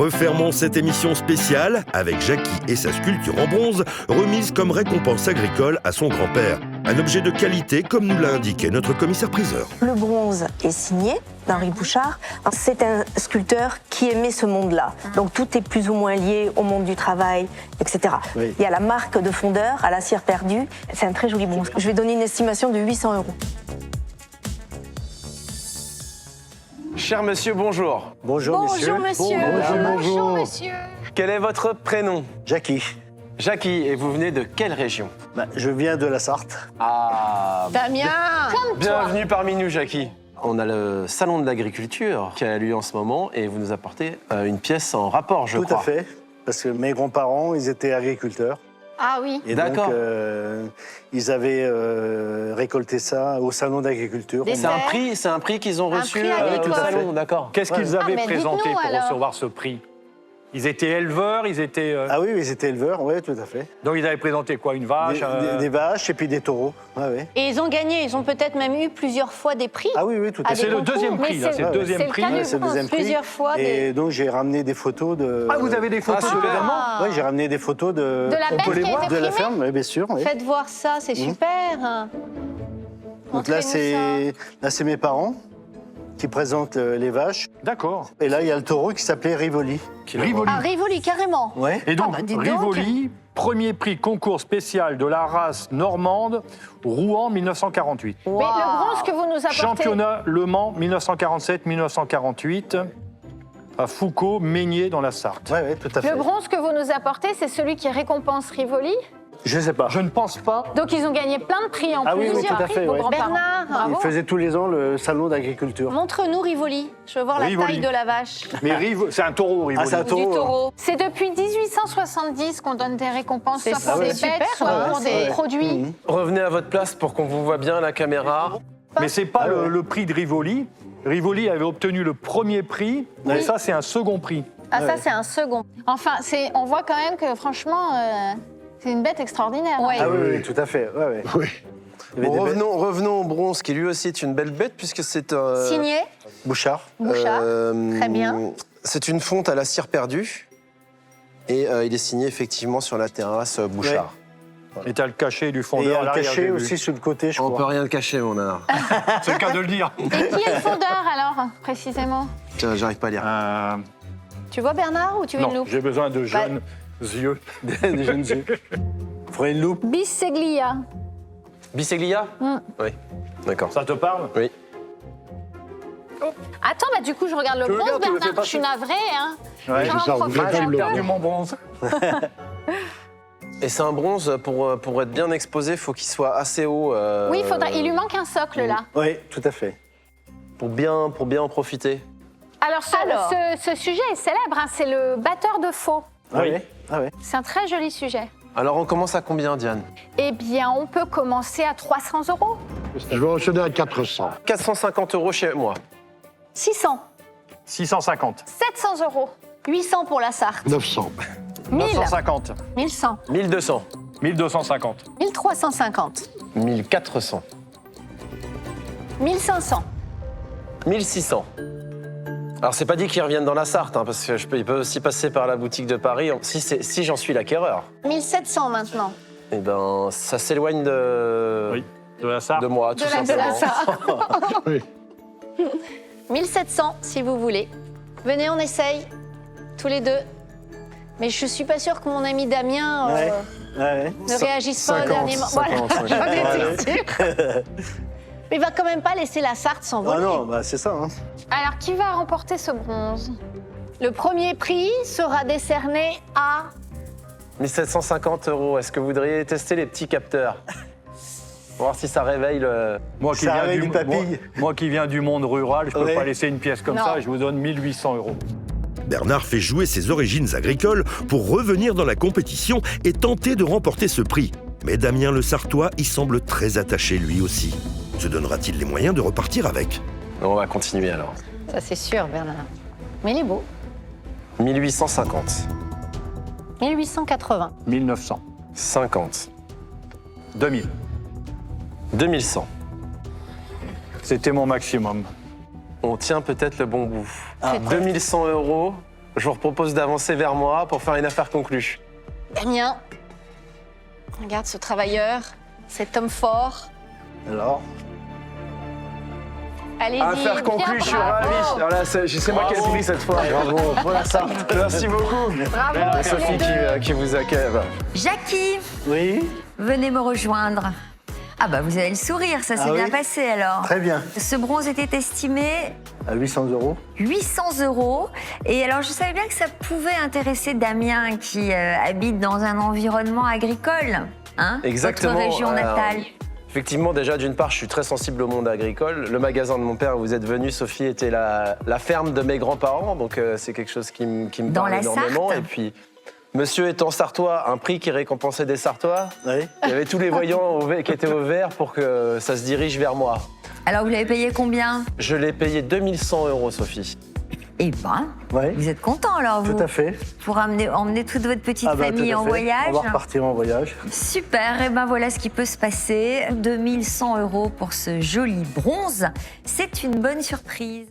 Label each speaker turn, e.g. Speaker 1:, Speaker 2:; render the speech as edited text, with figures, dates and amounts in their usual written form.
Speaker 1: Refermons cette émission spéciale avec Jackie et sa sculpture en bronze, remise comme récompense agricole à son grand-père. Un objet de qualité, comme nous l'a indiqué notre commissaire-priseur.
Speaker 2: Le bronze est signé d'Henri Bouchard. C'est un sculpteur qui aimait ce monde-là. Donc tout est plus ou moins lié au monde du travail, etc.
Speaker 3: Oui.
Speaker 2: Il y a la marque de fondeur à la cire perdue. C'est un très joli bronze. Je vais donner une estimation de 800 €.
Speaker 4: Cher monsieur, bonjour.
Speaker 3: Bonjour, monsieur.
Speaker 5: Bonjour, monsieur.
Speaker 4: Quel est votre prénom?
Speaker 3: Jackie.
Speaker 4: Jackie, et vous venez de quelle région?
Speaker 3: Je viens de la Sarthe.
Speaker 4: Ah,
Speaker 5: Damien,
Speaker 4: bienvenue parmi nous, Jackie. On a le salon de l'agriculture qui a lieu en ce moment et vous nous apportez une pièce en rapport, je crois.
Speaker 3: Tout à fait. Parce que mes grands-parents, ils étaient agriculteurs.
Speaker 5: Ah oui.
Speaker 3: Et
Speaker 4: D'accord.
Speaker 3: donc, ils avaient récolté ça au salon d'agriculture.
Speaker 5: Des
Speaker 4: C'est un prix qu'ils ont reçu
Speaker 5: prix
Speaker 4: au
Speaker 5: agricole.
Speaker 4: salon, d'accord.
Speaker 6: Qu'est-ce qu'ils avaient
Speaker 5: mais
Speaker 6: présenté
Speaker 5: dites-nous,
Speaker 6: pour
Speaker 5: alors.
Speaker 6: recevoir ce prix? Ils étaient éleveurs, ils étaient...
Speaker 3: Ah oui, ils étaient éleveurs, oui, tout à fait.
Speaker 6: Donc ils avaient présenté quoi? Une vache?
Speaker 3: Des vaches et puis des taureaux. Ah, oui.
Speaker 5: Et ils ont gagné, ils ont peut-être même eu plusieurs fois des prix.
Speaker 3: Ah oui, oui, tout à
Speaker 5: à
Speaker 3: fait.
Speaker 5: des
Speaker 6: C'est le
Speaker 5: concours,
Speaker 6: deuxième
Speaker 5: mais
Speaker 6: prix, là, c'est le deuxième
Speaker 5: C'est le
Speaker 6: prix.
Speaker 5: cas du
Speaker 3: Ouais, c'est le
Speaker 5: bronze,
Speaker 3: deuxième prix.
Speaker 5: plusieurs fois.
Speaker 3: Et donc, j'ai ramené des photos de...
Speaker 6: Ah, vous avez des photos
Speaker 3: super.
Speaker 6: évidemment.
Speaker 3: Oui, j'ai ramené des photos de...
Speaker 5: De la
Speaker 3: On
Speaker 5: bête
Speaker 3: peut les
Speaker 5: qui a
Speaker 3: voir
Speaker 5: été
Speaker 3: de la
Speaker 5: primée
Speaker 3: ferme, oui, bien sûr. Oui.
Speaker 5: Faites voir ça, c'est super.
Speaker 3: Donc là, c'est mes parents qui présentent les vaches.
Speaker 6: D'accord.
Speaker 3: Et là, il y a le taureau qui s'appelait Rivoli.
Speaker 6: Rivoli.
Speaker 5: Ah, Rivoli, carrément.
Speaker 3: Ouais.
Speaker 6: Et donc,
Speaker 5: Ah bah, dis donc.
Speaker 6: Rivoli, premier prix concours spécial de la race normande, Rouen 1948.
Speaker 5: Mais le bronze que vous nous apportez,
Speaker 6: Championnat Le Mans 1947-1948, à Foucault, Meignier dans la Sarthe.
Speaker 3: Ouais, ouais, tout à fait.
Speaker 5: le bronze que vous nous apportez, c'est celui qui récompense Rivoli.
Speaker 3: Je sais pas.
Speaker 6: Je ne pense pas.
Speaker 5: Donc ils ont gagné plein de prix en
Speaker 3: Ah oui, oui,
Speaker 5: plusieurs
Speaker 3: tout à
Speaker 5: prix,
Speaker 3: fait,
Speaker 5: vos
Speaker 3: ouais.
Speaker 5: grands-parents. Bernard,
Speaker 3: Ils
Speaker 5: bravo.
Speaker 3: faisaient tous les ans le salon d'agriculture.
Speaker 5: Montre-nous Rivoli. Je veux voir la
Speaker 6: Rivoli.
Speaker 5: taille de la vache.
Speaker 6: Mais c'est un taureau, Rivoli.
Speaker 3: Ah, c'est un
Speaker 5: Du
Speaker 3: taureau.
Speaker 5: taureau. C'est depuis 1870 qu'on donne des récompenses, soit
Speaker 3: ça,
Speaker 5: pour
Speaker 3: ouais.
Speaker 5: des bêtes, soit
Speaker 3: Ouais,
Speaker 5: pour
Speaker 3: ouais.
Speaker 5: des produits.
Speaker 3: Mhm.
Speaker 4: Revenez à votre place pour qu'on vous voit bien à la caméra.
Speaker 6: Mais c'est pas
Speaker 3: Ah ouais.
Speaker 6: le prix de Rivoli. Rivoli avait obtenu le premier prix,
Speaker 3: Oui.
Speaker 6: et ça, c'est un second prix.
Speaker 5: Ah, ça,
Speaker 3: Ouais.
Speaker 5: c'est un second. Enfin, on voit quand même que, franchement, c'est une bête extraordinaire.
Speaker 3: Ah oui, oui, tout à fait. Ouais, ouais.
Speaker 4: Oui.
Speaker 3: Il y avait
Speaker 4: Bon,
Speaker 3: des bêtes.
Speaker 4: revenons au bronze, qui lui aussi est une belle bête, puisque c'est un...
Speaker 5: Signé,
Speaker 3: Bouchard.
Speaker 5: Bouchard. Très bien.
Speaker 4: C'est une fonte à la cire perdue. Et il est signé effectivement sur la terrasse Bouchard.
Speaker 6: Et t'as le cachet du
Speaker 3: Et il y
Speaker 6: fondeur
Speaker 3: a
Speaker 6: à
Speaker 3: un
Speaker 6: l'arrière.
Speaker 3: cachet
Speaker 6: j'ai vu.
Speaker 3: aussi sur le côté, je
Speaker 4: On peut
Speaker 3: crois.
Speaker 4: rien cacher, mon art.
Speaker 6: C'est le cas de le dire.
Speaker 5: Et qui est le fondeur, alors, précisément?
Speaker 4: Tiens, j'arrive pas à lire.
Speaker 5: Tu vois Bernard ou tu veux une
Speaker 6: Non,
Speaker 5: loupe?
Speaker 6: j'ai besoin de jeunes yeux.
Speaker 3: Des jeunes yeux. Faudrait une loupe.
Speaker 5: Bisseglia.
Speaker 4: Biseglia? Oui. D'accord.
Speaker 6: Ça te parle?
Speaker 4: Oui.
Speaker 5: Attends, bah du coup, je regarde le
Speaker 6: Tu
Speaker 5: bronze,
Speaker 6: regardes, tu le fais
Speaker 5: Bernard.
Speaker 6: pas
Speaker 5: Je suis navrée, hein.
Speaker 6: Ouais.
Speaker 5: J'en profite un
Speaker 6: J'ai
Speaker 5: peu.
Speaker 6: perdu mon bronze.
Speaker 4: Et c'est un bronze, pour être bien exposé, il faut qu'il soit assez haut.
Speaker 5: Oui, il lui manque un socle, là.
Speaker 3: Oui, tout à fait.
Speaker 4: Pour bien en profiter.
Speaker 5: Alors, ce sujet est célèbre, hein, c'est le batteur de faux.
Speaker 3: Ah
Speaker 6: Oui.
Speaker 3: oui. Ah oui.
Speaker 5: C'est un très joli sujet.
Speaker 4: Alors on commence à combien, Diane?
Speaker 5: Eh bien, on peut commencer à 300 €.
Speaker 7: Je vais enchaîner à 400.
Speaker 4: 450 € chez moi.
Speaker 5: 600,
Speaker 6: 650.
Speaker 5: 700 €, 800 pour la Sarthe,
Speaker 7: 900.
Speaker 5: 1000,
Speaker 6: 950.
Speaker 5: 1100,
Speaker 4: 1200.
Speaker 6: 1250.
Speaker 5: 1350,
Speaker 4: 1400.
Speaker 5: 1500,
Speaker 4: 1600. Alors c'est pas dit qu'ils reviennent dans la Sarthe, hein, parce qu'ils peuvent aussi passer par la boutique de Paris, si j'en suis l'acquéreur.
Speaker 5: 1700 maintenant.
Speaker 4: Eh ben, ça s'éloigne de...
Speaker 6: Oui, de la Sarthe.
Speaker 4: de moi, tout
Speaker 5: De la
Speaker 4: simplement.
Speaker 5: Sarthe.
Speaker 7: Oui.
Speaker 5: 1700 si vous voulez. Venez, on essaye, tous les deux. Mais je suis pas sûre que mon ami Damien
Speaker 3: Ouais. Ouais.
Speaker 5: ne réagisse pas au
Speaker 4: 50,
Speaker 5: dernier moment.
Speaker 4: 50, 50.
Speaker 5: J'en étais sûre. Mais il va quand même pas laisser la Sarthe s'envoler.
Speaker 3: Ah non, bah c'est ça. Hein.
Speaker 5: Alors, qui va remporter ce bronze? Le premier prix sera décerné à...
Speaker 4: 1750 €. Est-ce que vous voudriez tester les petits capteurs? Pour voir si ça réveille le...
Speaker 6: Moi qui,
Speaker 3: Ça
Speaker 6: viens
Speaker 3: réveille
Speaker 6: du,
Speaker 3: du papille.
Speaker 6: moi qui viens du monde rural, je peux
Speaker 3: Ouais.
Speaker 6: pas laisser une pièce comme
Speaker 5: Non.
Speaker 6: ça et je vous donne 1800 €.
Speaker 1: Bernard fait jouer ses origines agricoles pour revenir dans la compétition et tenter de remporter ce prix. Mais Damien le Sartois y semble très attaché lui aussi. Se donnera-t-il les moyens de repartir avec?
Speaker 4: On va continuer alors.
Speaker 5: Ça, c'est sûr, Bernard. Mais il est beau.
Speaker 4: 1850.
Speaker 5: 1880.
Speaker 6: 1900.
Speaker 4: 50.
Speaker 6: 2000.
Speaker 4: 2100.
Speaker 6: C'était mon maximum.
Speaker 4: On tient peut-être le bon bout.
Speaker 3: Ah.
Speaker 4: 2100 €. je vous propose d'avancer vers moi pour faire une affaire conclue.
Speaker 5: Damien, regarde ce travailleur, cet homme fort.
Speaker 3: Alors,
Speaker 5: Allez-y,
Speaker 4: Affaire conclue, je suis ravi. Voilà, c'est moi qui ai le prix cette fois. Bravo pour la Sarthe. Merci beaucoup.
Speaker 5: Bravo,
Speaker 4: Et Sophie qui vous accueille.
Speaker 8: Jackie,
Speaker 3: oui,
Speaker 8: venez me rejoindre. Ah bah vous avez le sourire, ça s'est
Speaker 3: Ah
Speaker 8: bien
Speaker 3: oui.
Speaker 8: passé alors.
Speaker 3: très bien.
Speaker 8: Ce bronze était estimé
Speaker 3: À 800 €.
Speaker 8: 800 €. Et alors je savais bien que ça pouvait intéresser Damien qui habite dans un environnement agricole. Hein,
Speaker 4: Exactement.
Speaker 8: Votre région natale.
Speaker 4: Effectivement, déjà, d'une part, je suis très sensible au monde agricole. Le magasin de mon père où vous êtes venu, Sophie, était la ferme de mes grands-parents. Donc, c'est quelque chose qui me
Speaker 8: Dans
Speaker 4: parle
Speaker 8: la
Speaker 4: énormément.
Speaker 8: Sarthe.
Speaker 4: Et puis, monsieur étant sartois, un prix qui récompensait des Sartois.
Speaker 3: Oui.
Speaker 4: Il y avait tous les voyants qui étaient au vert pour que ça se dirige vers moi.
Speaker 8: Alors vous l'avez payé combien?
Speaker 4: Je l'ai payé 2100 €, Sophie.
Speaker 8: Eh ben,
Speaker 3: Oui,
Speaker 8: vous êtes content alors vous
Speaker 3: tout à fait.
Speaker 8: pour emmener toute votre petite
Speaker 3: Ah bah,
Speaker 8: famille
Speaker 3: tout à
Speaker 8: en
Speaker 3: fait.
Speaker 8: voyage.
Speaker 3: On va repartir en voyage.
Speaker 8: Super, et ben voilà ce qui peut se passer. 2100 € pour ce joli bronze. C'est une bonne surprise.